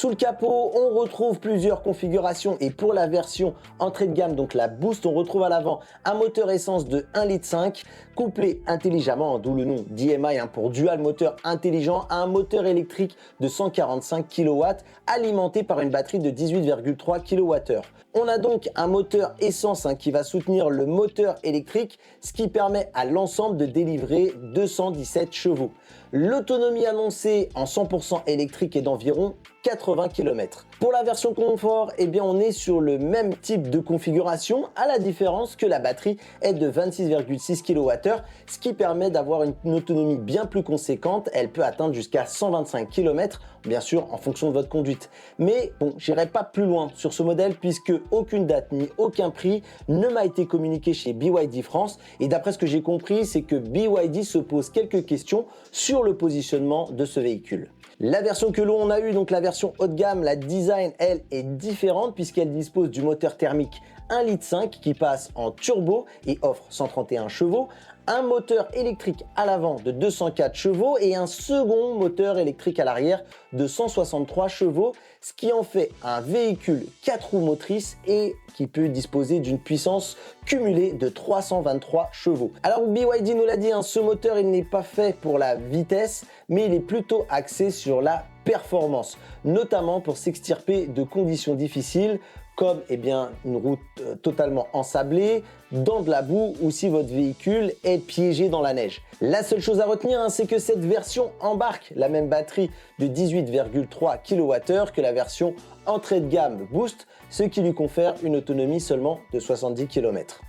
Sous le capot, on retrouve plusieurs configurations et pour la version entrée de gamme, donc la Boost, on retrouve à l'avant un moteur essence de 1,5 litre couplé intelligemment, d'où le nom DMI pour dual moteur intelligent, à un moteur électrique de 145 kW alimenté par une batterie de 18,3 kWh. On a donc un moteur essence qui va soutenir le moteur électrique, ce qui permet à l'ensemble de délivrer 217 chevaux. L'autonomie annoncée en 100% électrique est d'environ 80 km. Pour la version confort, on est sur le même type de configuration, à la différence que la batterie est de 26,6 kWh, ce qui permet d'avoir une autonomie bien plus conséquente. Elle peut atteindre jusqu'à 125 km, bien sûr en fonction de votre conduite. Mais bon, j'irai pas plus loin sur ce modèle puisque aucune date ni aucun prix ne m'a été communiqué chez BYD France. Et d'après ce que j'ai compris, c'est que BYD se pose quelques questions sur le positionnement de ce véhicule. La version que l'on a eue, donc la version haut de gamme, la design, elle, est différente puisqu'elle dispose du moteur thermique 1,5 litre qui passe en turbo et offre 131 chevaux, un moteur électrique à l'avant de 204 chevaux et un second moteur électrique à l'arrière de 163 chevaux, ce qui en fait un véhicule 4 roues motrices et qui peut disposer d'une puissance cumulée de 323 chevaux. Alors BYD nous l'a dit, ce moteur il n'est pas fait pour la vitesse, mais il est plutôt axé sur la performance, notamment pour s'extirper de conditions difficiles comme une route totalement ensablée, dans de la boue ou si votre véhicule est piégé dans la neige. La seule chose à retenir, c'est que cette version embarque la même batterie de 18,3 kWh que la version entrée de gamme Boost, ce qui lui confère une autonomie seulement de 70 km.